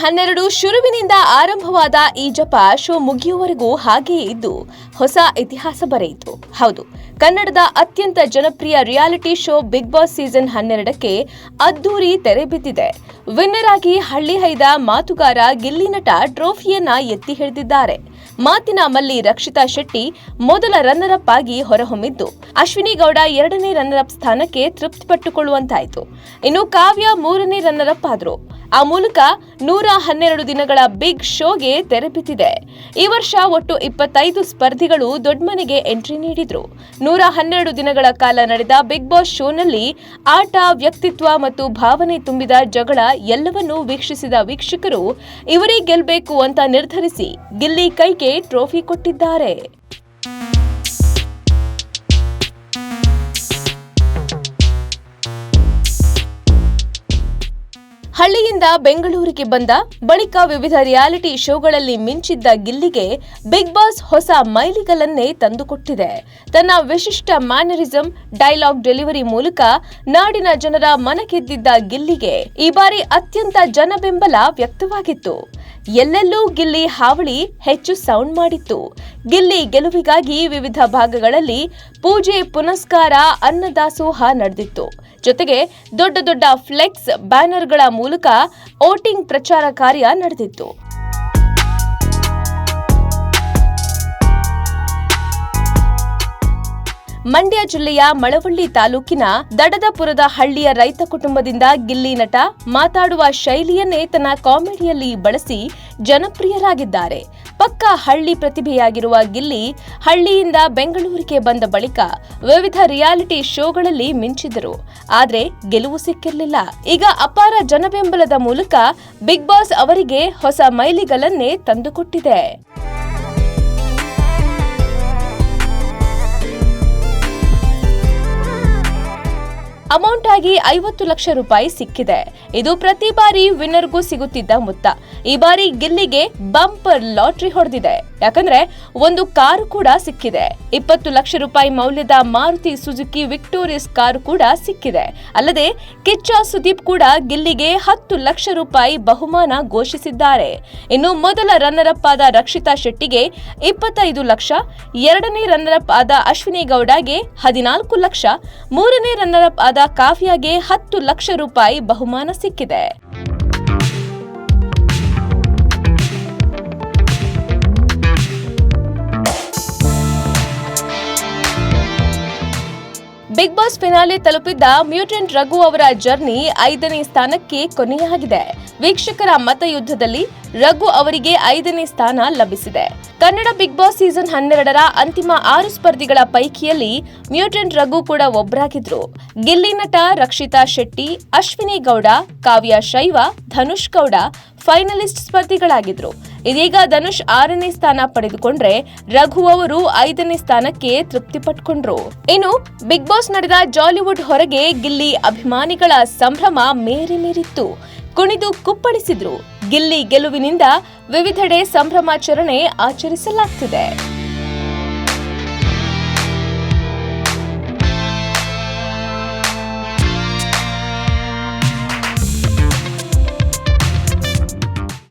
12 ಶುರುವಿನಿಂದ ಆರಂಭವಾದ ಈ ಜಪ ಶೋ ಮುಗಿಯುವವರೆಗೂ ಹಾಗೆಯೇ ಇದ್ದು ಹೊಸ ಇತಿಹಾಸ ಬರೆಯಿತು. ಹೌದು, ಕನ್ನಡದ ಅತ್ಯಂತ ಜನಪ್ರಿಯ reality show Bigg Boss season 12ಕ್ಕೆ ಅದ್ದೂರಿ ತೆರೆ ಬಿದ್ದಿದೆ. ವಿನ್ನರ್ ಆಗಿ ಹಳ್ಳಿ ಹೈದ ಮಾತುಗಾರ ಗಿಲ್ಲಿ ನಟ ಟ್ರೋಫಿಯನ್ನ ಎತ್ತಿ ಹಿಡಿದಿದ್ದಾರೆ. ಮಾತಿನ ಮಲ್ಲಿ ರಕ್ಷಿತಾ ಶೆಟ್ಟಿ ಮೊದಲ ರನ್ನರ್ ಅಪ್ ಆಗಿ ಹೊರಹೊಮ್ಮಿದ್ದು, ಅಶ್ವಿನಿ ಗೌಡ 2ನೇ ರನ್ನರ್ ಅಪ್ ಸ್ಥಾನಕ್ಕೆ ತೃಪ್ತಿಪಟ್ಟುಕೊಳ್ಳುವಂತಾಯಿತು. ಇನ್ನು ಕಾವ್ಯ 3ನೇ ರನ್ನರ್ ಅಪ್ ಆದ್ರು. ಆ ಮೂಲಕ 112 ದಿನಗಳ ಬಿಗ್ ಶೋಗೆ ತೆರೆ ಬಿದ್ದಿದೆ. ಈ ವರ್ಷ ಒಟ್ಟು 25 ಸ್ಪರ್ಧಿಗಳು ದೊಡ್ಡಮನೆಗೆ ಎಂಟ್ರಿ ನೀಡಿದ್ರು. 112 ದಿನಗಳ ಕಾಲ ನಡೆದ ಬಿಗ್ ಬಾಸ್ ಶೋನಲ್ಲಿ ಆಟ, ವ್ಯಕ್ತಿತ್ವ ಮತ್ತು ಭಾವನೆ ತುಂಬಿದ ಜಗಳ ಎಲ್ಲವನ್ನೂ ವೀಕ್ಷಿಸಿದ ವೀಕ್ಷಕರು ಇವರೇ ಗೆಲ್ಲಬೇಕು ಅಂತ ನಿರ್ಧರಿಸಿ ಗಿಲ್ಲಿ ಕೈಗೆ ಟ್ರೋಫಿ ಕೊಟ್ಟಿದ್ದಾರೆ. ಹಳ್ಳಿಯಿಂದ ಬೆಂಗಳೂರಿಗೆ ಬಂದ ಬಳಿಕ ವಿವಿಧ ರಿಯಾಲಿಟಿ ಶೋಗಳಲ್ಲಿ ಮಿಂಚಿದ್ದ ಗಿಲ್ಲಿಗೆ ಬಿಗ್ ಬಾಸ್ ಹೊಸ ಮೈಲಿಗಲ್ಲನ್ನೇ ತಂದುಕೊಟ್ಟಿದೆ. ತನ್ನ ವಿಶಿಷ್ಟ ಮ್ಯಾನರಿಸಂ, ಡೈಲಾಗ್ ಡೆಲಿವರಿ ಮೂಲಕ ನಾಡಿನ ಜನರ ಮನಗೆದ್ದಿದ್ದ ಗಿಲ್ಲಿಗೆ ಈ ಬಾರಿ ಅತ್ಯಂತ ಜನಬೆಂಬಲ ವ್ಯಕ್ತವಾಗಿತ್ತು. ಎಲ್ಲೆಲ್ಲೂ ಗಿಲ್ಲಿ ಹಾವಳಿ ಹೆಚ್ಚು ಸೌಂಡ್ ಮಾಡಿತ್ತು. ಗಿಲ್ಲಿ ಗೆಲುವಿಗಾಗಿ ವಿವಿಧ ಭಾಗಗಳಲ್ಲಿ ಪೂಜೆ, ಪುನಸ್ಕಾರ, ಅನ್ನದಾಸೋಹ ನಡೆದಿತ್ತು. ಜೊತೆಗೆ ದೊಡ್ಡ ದೊಡ್ಡ ಫ್ಲೆಕ್ಸ್, ಬ್ಯಾನರ್ಗಳ ಮೂಲಕ ವೋಟಿಂಗ್ ಪ್ರಚಾರ ಕಾರ್ಯ ನಡೆದಿತ್ತು. ಮಂಡ್ಯ ಜಿಲ್ಲೆಯ ಮಳವಳ್ಳಿ ತಾಲೂಕಿನ ದಡದಪುರದ ಹಳ್ಳಿಯ ರೈತ ಕುಟುಂಬದಿಂದ ಗಿಲ್ಲಿ ನಟ ಮಾತಾಡುವ ಶೈಲಿಯನ್ನೇ ತನ್ನ ಕಾಮಿಡಿಯಲ್ಲಿ ಬಳಸಿ ಜನಪ್ರಿಯರಾಗಿದ್ದಾರೆ. ಪಕ್ಕಾ ಹಳ್ಳಿ ಪ್ರತಿಭೆಯಾಗಿರುವ ಗಿಲ್ಲಿ ಹಳ್ಳಿಯಿಂದ ಬೆಂಗಳೂರಿಗೆ ಬಂದ ಬಳಿಕ ವಿವಿಧ ರಿಯಾಲಿಟಿ ಶೋಗಳಲ್ಲಿ ಮಿಂಚಿದರು. ಆದ್ರೆ ಗೆಲುವು ಸಿಕ್ಕಿರಲಿಲ್ಲ. ಈಗ ಅಪಾರ ಜನಬೆಂಬಲದ ಮೂಲಕ ಬಿಗ್ ಬಾಸ್ ಅವರಿಗೆ ಹೊಸ ಮೈಲಿಗಲ್ಲನ್ನೇ ತಂದುಕೊಟ್ಟಿದೆ. ಅಮೌಂಟ್ ಆಗಿ 50 ಲಕ್ಷ ರೂಪಾಯಿ ಸಿಕ್ಕಿದೆ. ಇದು ಪ್ರತಿ ಬಾರಿ ವಿನ್ನರ್ಗೂ ಸಿಗುತ್ತಿದ್ದ ಮೊತ್ತ. ಈ ಬಾರಿ ಗಿಲ್ಲಿಗೆ ಬಂಪರ್ ಲಾಟರಿ ಹೊಡೆದಿದೆ. ಯಾಕಂದ್ರೆ ಒಂದು ಕಾರು ಕೂಡ ಸಿಕ್ಕಿದೆ. 20 ಲಕ್ಷ ರೂಪಾಯಿ ಮೌಲ್ಯದ ಮಾರುತಿ ಸುಜುಕಿ ವಿಕ್ಟೋರಿಯಸ್ ಕಾರು ಕೂಡ ಸಿಕ್ಕಿದೆ. ಅಲ್ಲದೆ ಕಿಚ್ಚ ಸುದೀಪ್ ಕೂಡ ಗಿಲ್ಲಿಗೆ 10 ಲಕ್ಷ ರೂಪಾಯಿ ಬಹುಮಾನ ಘೋಷಿಸಿದ್ದಾರೆ. ಇನ್ನು ಮೊದಲ ರನ್ನರ್ ಅಪ್ ಆದ ರಕ್ಷಿತಾ ಶೆಟ್ಟಿಗೆ 25 ಲಕ್ಷ, 2ನೇ ರನ್ನರ್ ಅಪ್ ಆದ ಅಶ್ವಿನಿ ಗೌಡಗೆ 14 ಲಕ್ಷ, 3ನೇ ರನ್ನರ್ ಅಪ್ ಆದ ಕಾವ್ಯಗೆ 10 ಲಕ್ಷ ರೂಪಾಯಿ ಬಹುಮಾನ ಸಿಕ್ಕಿದೆ. ಬಿಗ್ ಬಾಸ್ ಫಿನಾಲೆ ತಲುಪಿದ್ದ ಮ್ಯೂಟೆಂಟ್ ರಘು ಅವರ ಜರ್ನಿ 5ನೇ ಸ್ಥಾನಕ್ಕೆ ಕೊನೆಯಾಗಿದೆ. ವೀಕ್ಷಕರ ಮತಯುದ್ಧದಲ್ಲಿ ರಘು ಅವರಿಗೆ 5ನೇ ಸ್ಥಾನ ಲಭಿಸಿದೆ. ಕನ್ನಡ ಬಿಗ್ ಬಾಸ್ ಸೀಸನ್ 12ರ ಅಂತಿಮ 6 ಸ್ಪರ್ಧಿಗಳ ಪೈಕಿಯಲ್ಲಿ ಮ್ಯೂಟೆಂಟ್ ರಘು ಕೂಡ ಒಬ್ಬರಾಗಿದ್ರು. ಗಿಲ್ಲಿ ನಟ, ರಕ್ಷಿತಾ ಶೆಟ್ಟಿ, ಅಶ್ವಿನಿ ಗೌಡ, ಕಾವ್ಯ ಶೈವ, ಧನುಷ್ ಗೌಡ ಫೈನಲಿಸ್ಟ್ ಸ್ಪರ್ಧಿಗಳಾಗಿದ್ರು. ಇದೀಗ ಧನುಷ್ 6ನೇ ಸ್ಥಾನ ಪಡೆದುಕೊಂಡ್ರೆ ರಘು ಅವರು 5ನೇ ಸ್ಥಾನಕ್ಕೆ ತೃಪ್ತಿ ಪಟ್ಕೊಂಡ್ರು. ಇನ್ನು ಬಿಗ್ ಬಾಸ್ ನಡೆದ ಜಾಲಿವುಡ್ ಹೊರಗೆ ಗಿಲ್ಲಿ ಅಭಿಮಾನಿಗಳ ಸಂಭ್ರಮ ಮೇರೆ ಮೀರಿತ್ತು. ಕುಣಿದು ಕುಪ್ಪಳಿಸಿದ್ರು. ಗಿಲ್ಲಿ ಗೆಲುವಿನಿಂದ ವಿವಿಧೆಡೆ ಸಂಭ್ರಮಾಚರಣೆ ಆಚರಿಸಲಾಗ್ತಿದೆ.